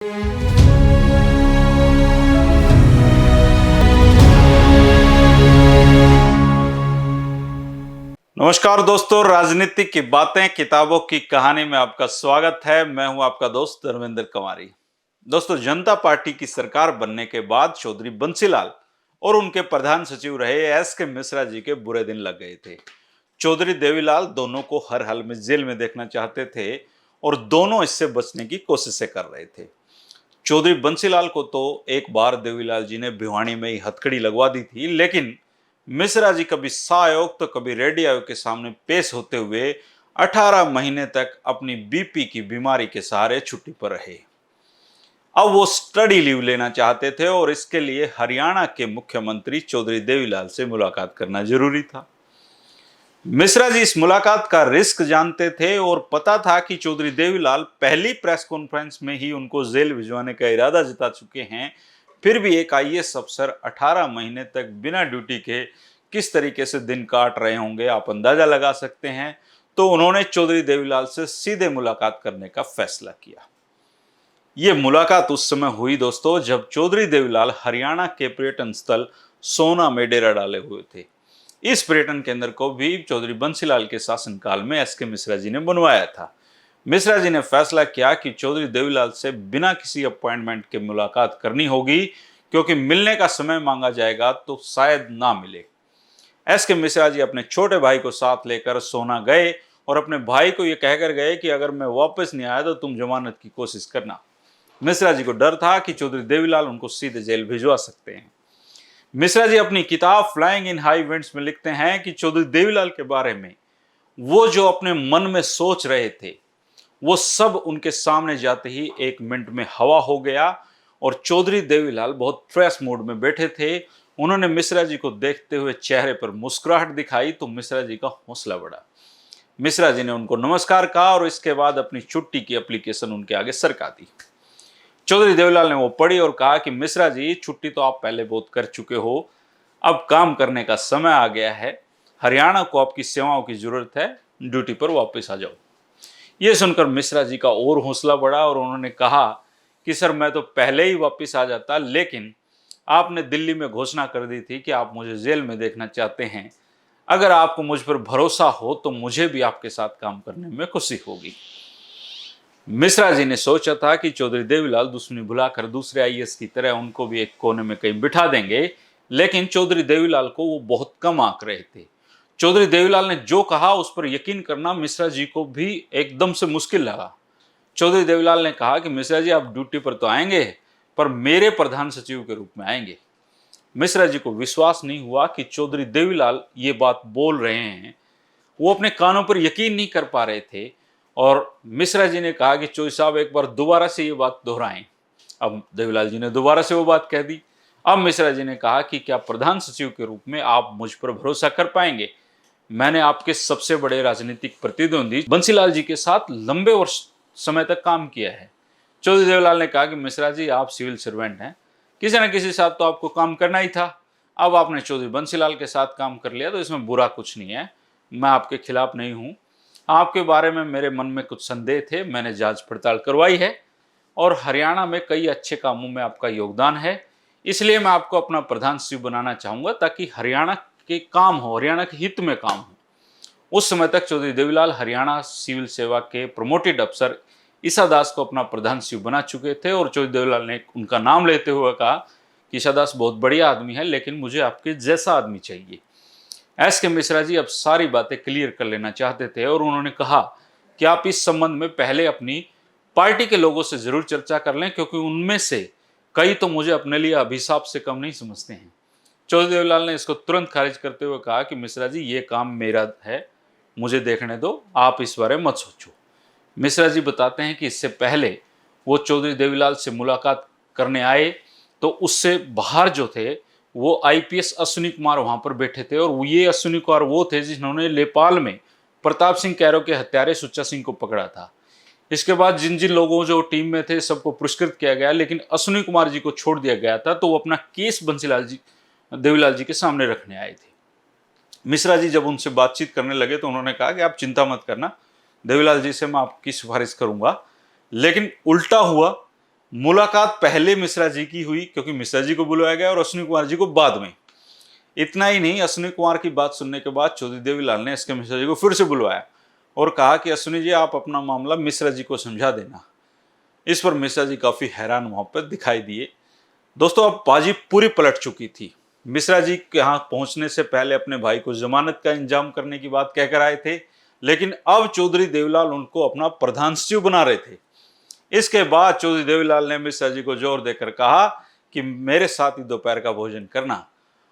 नमस्कार दोस्तों, राजनीति की बातें किताबों की कहानी में आपका स्वागत है। मैं हूं आपका दोस्त धर्मेंद्र कुमारी। दोस्तों, जनता पार्टी की सरकार बनने के बाद चौधरी बंसीलाल और उनके प्रधान सचिव रहे एस.के. मिश्रा जी के बुरे दिन लग गए थे। चौधरी देवीलाल दोनों को हर हाल में जेल में देखना चाहते थे और दोनों इससे बचने की कोशिशें कर रहे थे। चौधरी बंसीलाल को तो एक बार देवीलाल जी ने भिवानी में ही हथकड़ी लगवा दी थी, लेकिन मिश्रा जी कभी सहायोग तो कभी रेडी आयोग के सामने पेश होते हुए 18 महीने तक अपनी बीपी की बीमारी के सहारे छुट्टी पर रहे। अब वो स्टडी लीव लेना चाहते थे और इसके लिए हरियाणा के मुख्यमंत्री चौधरी देवीलाल से मुलाकात करना जरूरी था। मिश्रा जी इस मुलाकात का रिस्क जानते थे और पता था कि चौधरी देवीलाल पहली प्रेस कॉन्फ्रेंस में ही उनको जेल भिजवाने का इरादा जता चुके हैं। फिर भी एक आईएएस अफसर 18 महीने तक बिना ड्यूटी के किस तरीके से दिन काट रहे होंगे, आप अंदाजा लगा सकते हैं। तो उन्होंने चौधरी देवीलाल से सीधे मुलाकात करने का फैसला किया। ये मुलाकात उस समय हुई दोस्तों, जब चौधरी देवीलाल हरियाणा के पर्यटन स्थल सोना में डेरा डाले हुए थे। इस पर्यटन केंद्र को भी चौधरी बंसीलाल के शासनकाल में एस.के. मिश्रा जी ने बनवाया था। मिश्रा जी ने फैसला किया कि चौधरी देवीलाल से बिना किसी अपॉइंटमेंट के मुलाकात करनी होगी, क्योंकि मिलने का समय मांगा जाएगा तो शायद ना मिले। एस.के. मिश्रा जी अपने छोटे भाई को साथ लेकर सोना गए और अपने भाई को यह कहकर गए कि अगर मैं वापस नहीं आया तो तुम जमानत की कोशिश करना। मिश्रा जी को डर था कि चौधरी देवीलाल उनको सीधे जेल भिजवा सकते हैं। मिश्रा जी अपनी किताब फ्लाइंग इन हाई विंड्स में लिखते हैं कि चौधरी देवीलाल के बारे में वो जो अपने मन में सोच रहे थे, वो सब उनके सामने जाते ही एक मिनट में हवा हो गया और चौधरी देवीलाल बहुत फ्रेश मूड में बैठे थे। उन्होंने मिश्रा जी को देखते हुए चेहरे पर मुस्कुराहट दिखाई तो मिश्रा जी का हौसला बढ़ा। मिश्रा जी ने उनको नमस्कार कहा और इसके बाद अपनी छुट्टी की एप्लीकेशन उनके आगे सरका दी। चौधरी देवीलाल ने वो पढ़ी और कहा कि मिश्रा जी, छुट्टी तो आप पहले बहुत कर चुके हो, अब काम करने का समय आ गया है। हरियाणा को आपकी सेवाओं की जरूरत है, ड्यूटी पर वापस आ जाओ। ये सुनकर मिश्रा जी का और हौसला बढ़ा और उन्होंने कहा कि सर, मैं तो पहले ही वापस आ जाता, लेकिन आपने दिल्ली में घोषणा कर दी थी कि आप मुझे जेल में देखना चाहते हैं। अगर आपको मुझ पर भरोसा हो तो मुझे भी आपके साथ काम करने में खुशी होगी। मिश्रा जी ने सोचा था कि चौधरी देवीलाल दुश्मनी भुलाकर दूसरे आईएएस की तरह उनको भी एक कोने में कहीं बिठा देंगे, लेकिन चौधरी देवीलाल को वो बहुत कम आंक रहे थे। चौधरी देवीलाल ने जो कहा उस पर यकीन करना मिश्रा जी को भी एकदम से मुश्किल लगा। चौधरी देवीलाल ने कहा कि मिश्रा जी, आप ड्यूटी पर तो आएंगे, पर मेरे प्रधान सचिव के रूप में आएंगे। मिश्रा जी को विश्वास नहीं हुआ कि चौधरी देवीलाल ये बात बोल रहे हैं। वो अपने कानों पर यकीन नहीं कर पा रहे थे और मिश्रा जी ने कहा कि चौधरी साहब, एक बार दोबारा से ये बात दोहराएं। अब देवीलाल जी ने दोबारा से वो बात कह दी। अब मिश्रा जी ने कहा कि क्या प्रधान सचिव के रूप में आप मुझ पर भरोसा कर पाएंगे? मैंने आपके सबसे बड़े राजनीतिक प्रतिद्वंदी बंसीलाल जी के साथ लंबे वर्ष समय तक काम किया है। चौधरी देवीलाल ने कहा कि मिश्रा जी, आप सिविल सर्वेंट हैं, किसी न किसी साथ तो आपको काम करना ही था। अब आपने चौधरी बंसीलाल के साथ काम कर लिया तो इसमें बुरा कुछ नहीं है। मैं आपके खिलाफ नहीं हूं। आपके बारे में मेरे मन में कुछ संदेह थे, मैंने जांच पड़ताल करवाई है और हरियाणा में कई अच्छे कामों में आपका योगदान है। इसलिए मैं आपको अपना प्रधान सचिव बनाना चाहूंगा, ताकि हरियाणा के काम हो, हरियाणा के हित में काम हो। उस समय तक चौधरी देवीलाल हरियाणा सिविल सेवा के प्रमोटेड अफसर ईसा दास को अपना प्रधान सचिव बना चुके थे और चौधरी देवीलाल ने उनका नाम लेते हुए कहा कि ईसा दास बहुत बढ़िया आदमी है, लेकिन मुझे आपके जैसा आदमी चाहिए। एस.के. मिश्रा जी अब सारी बातें क्लियर कर लेना चाहते थे और उन्होंने कहा कि आप इस संबंध में पहले अपनी पार्टी के लोगों से जरूर चर्चा कर लें, क्योंकि उनमें से कई तो मुझे अपने लिए अभिशाप से कम नहीं समझते हैं। चौधरी देवीलाल ने इसको तुरंत खारिज करते हुए कहा कि मिश्रा जी, ये काम मेरा है, मुझे देखने दो, आप इस बारे में मत सोचो। मिश्रा जी बताते हैं कि इससे पहले वो चौधरी देवीलाल से मुलाकात करने आए तो उससे बाहर जो थे वो आईपीएस अश्विनी कुमार वहां पर बैठे थे और ये अश्विनी कुमार वो थे जिन्होंने लेपाल में प्रताप सिंह कैरो के हत्यारे सुच्चा सिंह को पकड़ा था। इसके बाद जिन जिन लोगों जो टीम में थे सबको पुरस्कृत किया गया, लेकिन अश्विनी कुमार जी को छोड़ दिया गया था। तो वो अपना केस बंसीलाल जी देवीलाल जी के सामने रखने आए थे। मिश्रा जी जब उनसे बातचीत करने लगे तो उन्होंने कहा कि आप चिंता मत करना, देवीलाल जी से मैं आपकी सिफारिश करूंगा। लेकिन उल्टा हुआ, मुलाकात पहले मिश्रा जी की हुई, क्योंकि मिश्रा जी को बुलवाया गया और अश्विनी कुमार जी को बाद में। इतना ही नहीं, अश्विनी कुमार की बात सुनने के बाद चौधरी देवीलाल ने एस के मिश्रा जी को फिर से बुलवाया और कहा कि अश्विनी जी, आप अपना मामला मिश्रा जी को समझा देना। इस पर मिश्रा जी काफी हैरान वहां पर दिखाई दिए। दोस्तों, अब बाजी पूरी पलट चुकी थी। मिश्रा जी के यहाँ पहुंचने से पहले अपने भाई को जमानत का इंतजाम करने की बात कहकर आए थे, लेकिन अब चौधरी देवीलाल उनको अपना प्रधान सचिव बना रहे थे। इसके बाद चौधरी देवीलाल ने मिश्रा जी को जोर देकर कहा कि मेरे साथ ही दोपहर का भोजन करना,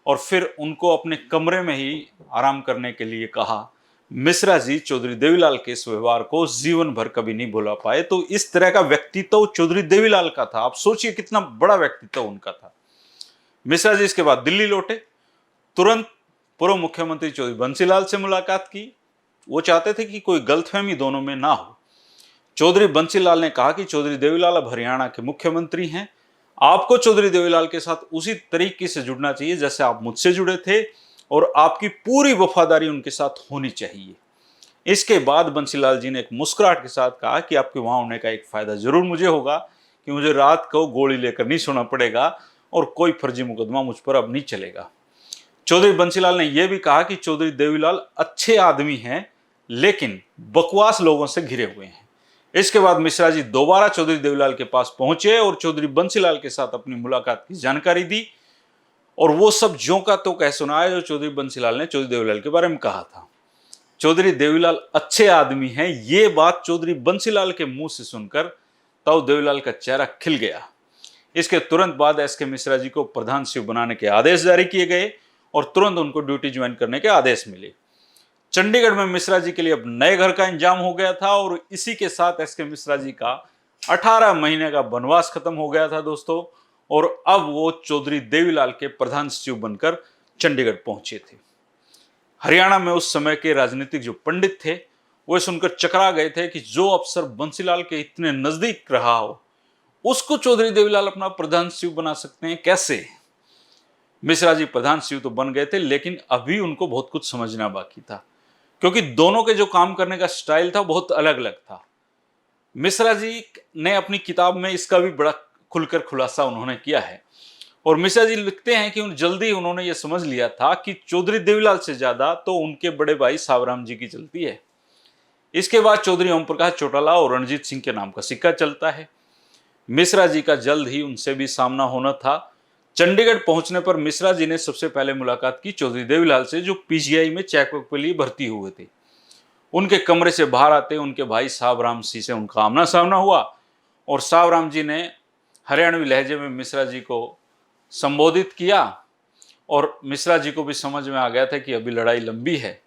और फिर उनको अपने कमरे में ही आराम करने के लिए कहा। मिश्रा जी चौधरी देवीलाल के इस व्यवहार को जीवन भर कभी नहीं भुला पाए। तो इस तरह का व्यक्तित्व चौधरी देवीलाल का था। आप सोचिए कितना बड़ा व्यक्तित्व उनका था। मिश्रा जी इसके बाद दिल्ली लौटे, तुरंत पूर्व मुख्यमंत्री चौधरी बंसीलाल से मुलाकात की। वो चाहते थे कि कोई गलतफहमी दोनों में ना हो। चौधरी बंसीलाल ने कहा कि चौधरी देवीलाल अब हरियाणा के मुख्यमंत्री हैं, आपको चौधरी देवीलाल के साथ उसी तरीके से जुड़ना चाहिए जैसे आप मुझसे जुड़े थे, और आपकी पूरी वफादारी उनके साथ होनी चाहिए। इसके बाद बंसीलाल जी ने एक मुस्कुराहट के साथ कहा कि आपके वहां होने का एक फायदा जरूर मुझे होगा कि मुझे रात को गोली लेकर नहीं सोना पड़ेगा और कोई फर्जी मुकदमा मुझ पर अब नहीं चलेगा। चौधरी बंसीलाल ने यह भी कहा कि चौधरी देवीलाल अच्छे आदमी हैं, लेकिन बकवास लोगों से घिरे हुए हैं। इसके बाद मिश्रा जी दोबारा चौधरी देवीलाल के पास पहुंचे और चौधरी बंसीलाल के साथ अपनी मुलाकात की जानकारी दी, और वो सब ज्यों का त्यों कह सुनाया जो चौधरी बंसीलाल ने चौधरी देवीलाल के बारे में कहा था। चौधरी देवीलाल अच्छे आदमी हैं, ये बात चौधरी बंसीलाल के मुंह से सुनकर तब देवीलाल का चेहरा खिल गया। इसके तुरंत बाद एस के मिश्रा जी को प्रधान सचिव बनाने के आदेश जारी किए गए और तुरंत उनको ड्यूटी ज्वाइन करने के आदेश मिले। चंडीगढ़ में मिश्रा जी के लिए अब नए घर का इंतजाम हो गया था, और इसी के साथ एस के मिश्रा जी का 18 महीने का वनवास खत्म हो गया था दोस्तों, और अब वो चौधरी देवीलाल के प्रधान सचिव बनकर चंडीगढ़ पहुंचे थे। हरियाणा में उस समय के राजनीतिक जो पंडित थे वो सुनकर चकरा गए थे कि जो अफसर बंसीलाल के इतने नजदीक रहा हो उसको चौधरी देवीलाल अपना प्रधान सचिव बना सकते हैं, कैसे? मिश्रा जी प्रधान सचिव तो बन गए थे, लेकिन अभी उनको बहुत कुछ समझना बाकी था, क्योंकि दोनों के जो काम करने का स्टाइल था बहुत अलग अलग था। मिश्रा जी ने अपनी किताब में इसका भी बड़ा खुलकर खुलासा उन्होंने किया है, और मिश्रा जी लिखते हैं कि जल्दी उन्होंने ये समझ लिया था कि चौधरी देवीलाल से ज्यादा तो उनके बड़े भाई सावराम जी की चलती है। इसके बाद चौधरी ओम प्रकाश चौटाला और रणजीत सिंह के नाम का सिक्का चलता है। मिश्रा जी का जल्द ही उनसे भी सामना होना था। चंडीगढ़ पहुंचने पर मिश्रा जी ने सबसे पहले मुलाकात की चौधरी देवीलाल से, जो पीजीआई में चेकअप के लिए भर्ती हुए थे। उनके कमरे से बाहर आते उनके भाई सावराम सिंह से उनका आमना सामना हुआ, और सावराम जी ने हरियाणवी लहजे में मिश्रा जी को संबोधित किया, और मिश्रा जी को भी समझ में आ गया था कि अभी लड़ाई लंबी है।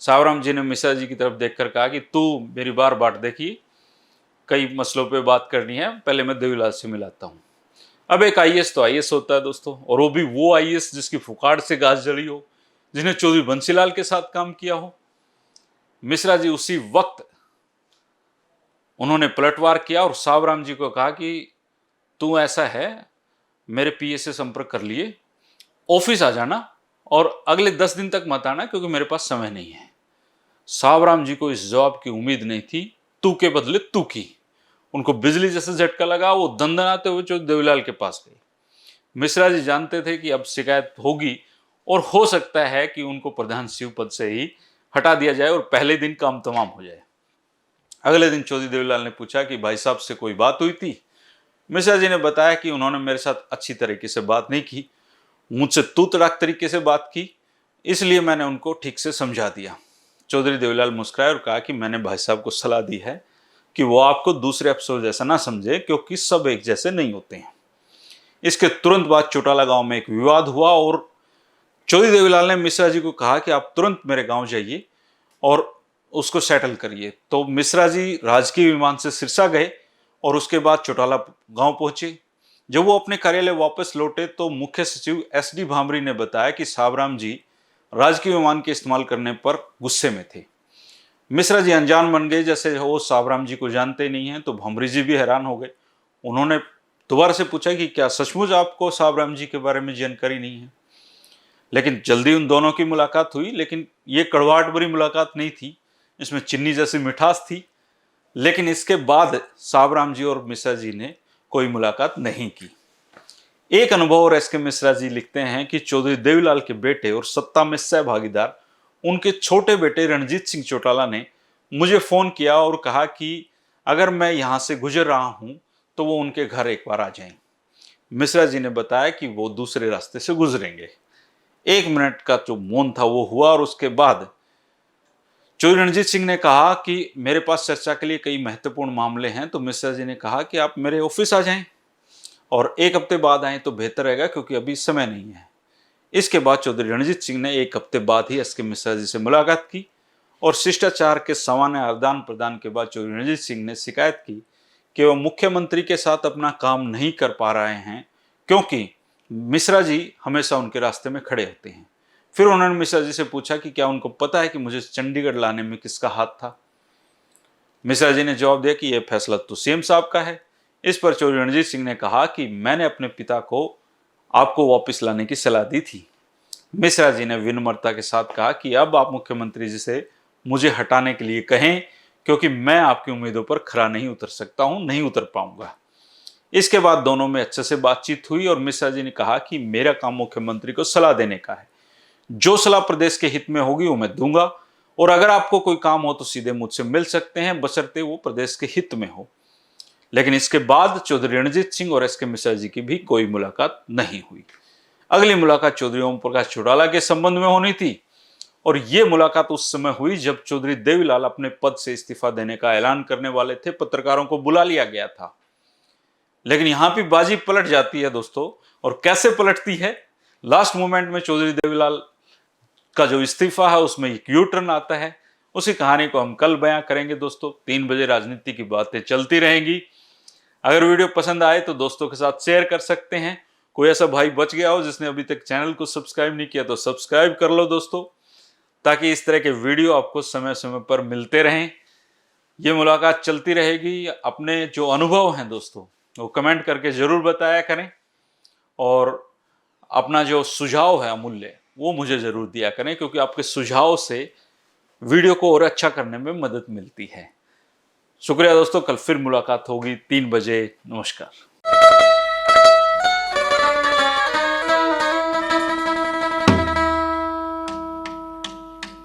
सावराम जी ने मिश्रा जी की तरफ देखकर कहा कि तू मेरी बार बाट देखी, कई मसलों पे बात करनी है, पहले मैं देवीलाल से मिलाता हूँ। अब एक आईएएस तो आईएएस होता है दोस्तों, और वो भी वो आईएएस जिसकी फुकाड़ से घास जली हो, जिन्हें चौधरी बंसीलाल के साथ काम किया हो। मिश्रा जी उसी वक्त उन्होंने पलटवार किया और सावराम जी को कहा कि तू ऐसा है, मेरे पीए से संपर्क कर लिए, ऑफिस आ जाना और अगले 10 दिन तक मत आना क्योंकि मेरे पास समय नहीं है। सावराम जी को इस जवाब की उम्मीद नहीं थी, तू के बदले तू की। उनको बिजली जैसे झटका लगा, वो दंदनाते हुए चौधरी देवीलाल के पास गए। मिश्रा जी जानते थे कि अब शिकायत होगी और हो सकता है कि उनको प्रधान सचिव पद से ही हटा दिया जाए और पहले दिन काम तमाम हो जाए। अगले दिन चौधरी देवीलाल ने पूछा कि भाई साहब से कोई बात हुई थी? मिश्रा जी ने बताया कि उन्होंने मेरे साथ अच्छी तरीके से बात नहीं की, मुझसे तू तड़ाक तरीके से बात की, इसलिए मैंने उनको ठीक से समझा दिया। चौधरी देवीलाल मुस्कुराए और कहा कि मैंने भाई साहब को सलाह दी है कि वो आपको दूसरे अफसर जैसा ना समझे, क्योंकि सब एक जैसे नहीं होते हैं। इसके तुरंत बाद चौटाला गांव में एक विवाद हुआ और चौधरी देवीलाल ने मिश्रा जी को कहा कि आप तुरंत मेरे गांव जाइए और उसको सेटल करिए। तो मिश्रा जी राजकीय विमान से सिरसा गए और उसके बाद चौटाला गांव पहुंचे। जब वो अपने कार्यालय वापस लौटे तो मुख्य सचिव एसडी भामरी ने बताया कि सावराम जी राजकीय विमान के इस्तेमाल करने पर गुस्से में थे। मिश्रा जी अनजान बन गए, जैसे वो सावराम जी को जानते नहीं हैं। तो भामरी जी भी हैरान हो गए। उन्होंने दोबारा से पूछा कि क्या सचमुच आपको सावराम जी के बारे में जानकारी नहीं है? लेकिन जल्दी उन दोनों की मुलाकात हुई, लेकिन ये कड़वाहट भरी मुलाकात नहीं थी, इसमें चीनी जैसी मिठास थी। लेकिन इसके बाद सावराम जी और मिश्रा जी ने कोई मुलाकात नहीं की। एक अनुभव और एस के मिश्रा जी लिखते हैं कि चौधरी देवीलाल के बेटे और सत्ता में सहभागीदार उनके छोटे बेटे रणजीत सिंह चौटाला ने मुझे फोन किया और कहा कि अगर मैं यहां से गुजर रहा हूं तो वो उनके घर एक बार आ जाएं। मिश्रा जी ने बताया कि वो दूसरे रास्ते से गुजरेंगे। 1 मिनट का जो मौन था वो हुआ और उसके बाद चौधरी रणजीत सिंह ने कहा कि मेरे पास चर्चा के लिए कई महत्वपूर्ण मामले हैं। तो मिश्रा जी ने कहा कि आप मेरे ऑफिस आ जाएं और 1 हफ्ते बाद आएं तो बेहतर रहेगा, क्योंकि अभी समय नहीं है। इसके बाद चौधरी रणजीत सिंह ने 1 हफ्ते बाद ही एस के मिश्रा जी से मुलाकात की और शिष्टाचार के सामान्य आदान प्रदान के बाद चौधरी रणजीत सिंह ने शिकायत की कि वह मुख्यमंत्री के साथ अपना काम नहीं कर पा रहे हैं, क्योंकि मिश्रा जी हमेशा उनके रास्ते में खड़े होते हैं। फिर उन्होंने मिश्रा जी से पूछा कि क्या उनको पता है कि मुझे चंडीगढ़ लाने में किसका हाथ था। मिश्रा जी ने जवाब दिया कि यह फैसला तो सीएम साहब का है। इस पर चौधरी रणजीत सिंह ने कहा कि मैंने अपने पिता को आपको वापस लाने की सलाह दी थी। मिश्रा जी ने विनम्रता के साथ कहा कि अब आप मुख्यमंत्री जी से मुझे हटाने के लिए कहें, क्योंकि मैं आपकी उम्मीदों पर खरा नहीं उतर सकता हूं, नहीं उतर पाऊंगा। इसके बाद दोनों में अच्छे से बातचीत हुई और मिश्रा जी ने कहा कि मेरा काम मुख्यमंत्री को सलाह देने का है, जो सलाह प्रदेश के हित में होगी वो मैं दूंगा, और अगर आपको कोई काम हो तो सीधे मुझसे मिल सकते हैं, बशर्ते वो प्रदेश के हित में हो। लेकिन इसके बाद चौधरी रणजीत सिंह और एस के मिश्रा जी की भी कोई मुलाकात नहीं हुई। अगली मुलाकात चौधरी ओम प्रकाश चौटाला के संबंध में होनी थी और ये मुलाकात उस समय हुई जब चौधरी देवीलाल अपने पद से इस्तीफा देने का ऐलान करने वाले थे। पत्रकारों को बुला लिया गया था, लेकिन यहां भी बाजी पलट जाती है दोस्तों। और कैसे पलटती है? लास्ट मोमेंट में चौधरी देवीलाल का जो इस्तीफा है उसमें एक यू टर्न आता है। उसी कहानी को हम कल बयां करेंगे दोस्तों। 3 बजे राजनीति की बातें चलती रहेंगी। अगर वीडियो पसंद आए तो दोस्तों के साथ शेयर कर सकते हैं। कोई ऐसा भाई बच गया हो जिसने अभी तक चैनल को सब्सक्राइब नहीं किया तो सब्सक्राइब कर लो दोस्तों, ताकि इस तरह के वीडियो आपको समय समय पर मिलते रहें। ये मुलाकात चलती रहेगी। अपने जो अनुभव हैं दोस्तों वो कमेंट करके जरूर बताया करें, और अपना जो सुझाव है अमूल्य वो मुझे जरूर दिया करें, क्योंकि आपके सुझाव से वीडियो को और अच्छा करने में मदद मिलती है। शुक्रिया दोस्तों। कल फिर मुलाकात होगी 3 बजे। नमस्कार।